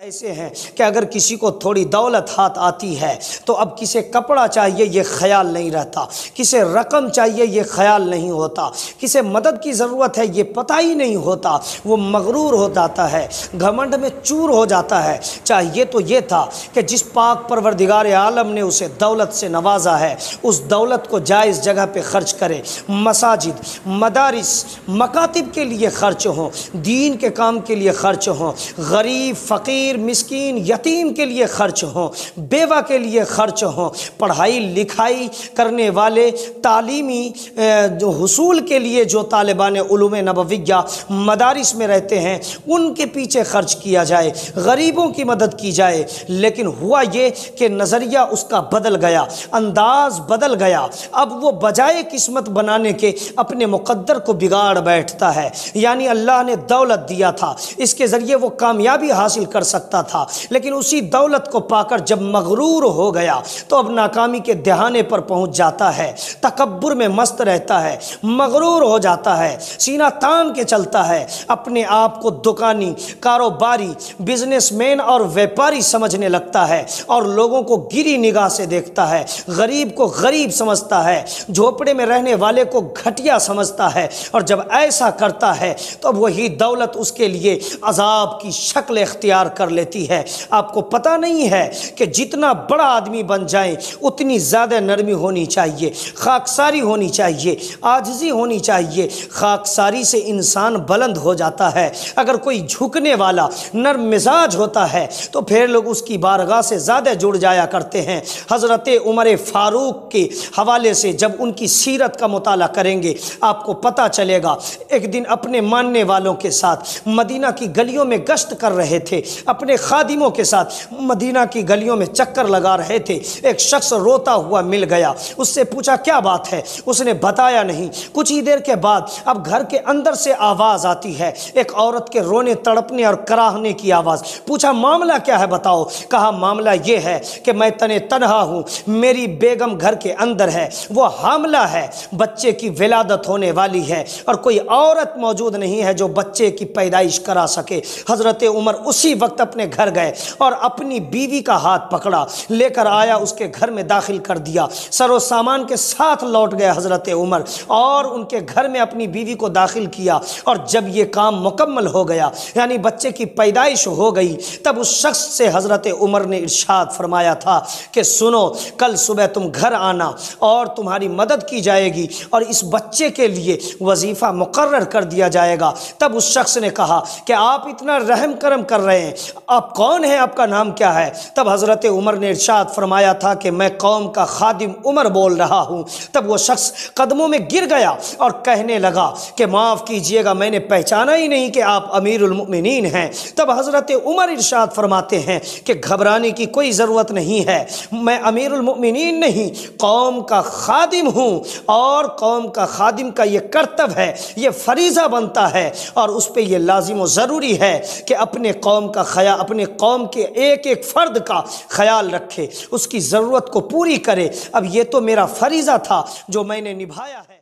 ایسے ہیں کہ اگر کسی کو تھوڑی دولت ہاتھ آتی ہے تو اب کسے کپڑا چاہیے یہ خیال نہیں رہتا، کسے رقم چاہیے یہ خیال نہیں ہوتا، کسے مدد کی ضرورت ہے یہ پتہ ہی نہیں ہوتا، وہ مغرور ہو جاتا ہے، گھمنڈ میں چور ہو جاتا ہے۔ چاہیے تو یہ تھا کہ جس پاک پروردگار عالم نے اسے دولت سے نوازا ہے اس دولت کو جائز جگہ پہ خرچ کرے، مساجد، مدارس، مکاتب کے لیے خرچ ہوں، دین کے کام کے لیے خرچ ہوں، غریب، فقیر، مسکین، یتیم کے لیے خرچ ہوں، بیوہ کے لیے خرچ ہوں، پڑھائی لکھائی کرنے والے، تعلیمی حصول کے لیے جو طالبان علوم نبویہ مدارس میں رہتے ہیں ان کے پیچھے خرچ کیا جائے، غریبوں کی مدد کی جائے۔ لیکن ہوا یہ کہ نظریہ اس کا بدل گیا، انداز بدل گیا، اب وہ بجائے قسمت بنانے کے اپنے مقدر کو بگاڑ بیٹھتا ہے۔ یعنی اللہ نے دولت دیا تھا، اس کے ذریعے وہ کامیابی حاصل کر سکتا تھا، لیکن اسی دولت کو پا کر جب مغرور ہو گیا تو اب ناکامی کے دہانے پر پہنچ جاتا ہے، تکبر میں مست رہتا ہے، مغرور ہو جاتا ہے، سینہ تان کے چلتا ہے، اپنے آپ کو دکانی، کاروباری، بزنس مین اور ویپاری سمجھنے لگتا ہے اور لوگوں کو گری نگاہ سے دیکھتا ہے، غریب کو غریب سمجھتا ہے، جھوپڑے میں رہنے والے کو گھٹیا سمجھتا ہے، اور جب ایسا کرتا ہے تو اب وہی دولت اس کے لیے عذاب کی شکل اختیار کر لیتی ہے۔ آپ کو پتہ نہیں ہے کہ جتنا بڑا آدمی بن جائیں اتنی زیادہ نرمی ہونی چاہیے، خاکساری ہونی چاہیے، عاجزی ہونی چاہیے۔ خاکساری سے انسان بلند ہو جاتا ہے۔ اگر کوئی جھکنے والا نرم مزاج ہوتا ہے تو پھر لوگ اس کی بارگاہ سے زیادہ جڑ جایا کرتے ہیں۔ حضرت عمر فاروق کے حوالے سے جب ان کی سیرت کا مطالعہ کریں گے آپ کو پتہ چلے گا، ایک دن اپنے ماننے والوں کے ساتھ مدینہ کی گلیوں میں گشت کر رہے تھے، اپنے خادموں کے ساتھ مدینہ کی گلیوں میں چکر لگا رہے تھے، ایک شخص روتا ہوا مل گیا، اس سے پوچھا کیا بات ہے، اس نے بتایا نہیں۔ کچھ ہی دیر کے بعد اب گھر کے اندر سے آواز آتی ہے، ایک عورت کے رونے تڑپنے اور کراہنے کی آواز۔ پوچھا معاملہ کیا ہے بتاؤ؟ کہا معاملہ یہ ہے کہ میں تنہا ہوں، میری بیگم گھر کے اندر ہے، وہ حاملہ ہے، بچے کی ولادت ہونے والی ہے اور کوئی عورت موجود نہیں ہے جو بچے کی پیدائش کرا سکے۔ حضرت عمر اسی وقت اپنے گھر گئے اور اپنی بیوی کا ہاتھ پکڑا، لے کر آیا، اس کے گھر میں داخل کر دیا، سر و سامان کے ساتھ لوٹ گئے حضرت عمر اور ان کے گھر میں اپنی بیوی کو داخل کیا۔ اور جب یہ کام مکمل ہو گیا، یعنی بچے کی پیدائش ہو گئی، تب اس شخص سے حضرت عمر نے ارشاد فرمایا تھا کہ سنو، کل صبح تم گھر آنا اور تمہاری مدد کی جائے گی اور اس بچے کے لیے وظیفہ مقرر کر دیا جائے گا۔ تب اس شخص نے کہا کہ آپ اتنا رحم کرم کر رہے ہیں، آپ کون ہیں، آپ کا نام کیا ہے؟ تب حضرت عمر نے ارشاد فرمایا تھا کہ میں قوم کا خادم عمر بول رہا ہوں۔ تب وہ شخص قدموں میں گر گیا اور کہنے لگا کہ معاف کیجئے گا، میں نے پہچانا ہی نہیں کہ آپ امیر المؤمنین ہیں۔ تب حضرت عمر ارشاد فرماتے ہیں کہ گھبرانے کی کوئی ضرورت نہیں ہے، میں امیر المؤمنین نہیں، قوم کا خادم ہوں، اور قوم کا خادم کا یہ کرتب ہے، یہ فریضہ بنتا ہے اور اس پہ یہ لازم و ضروری ہے کہ اپنے قوم کا خیال، اپنے قوم کے ایک ایک فرد کا خیال رکھے، اس کی ضرورت کو پوری کرے۔ اب یہ تو میرا فریضہ تھا جو میں نے نبھایا ہے۔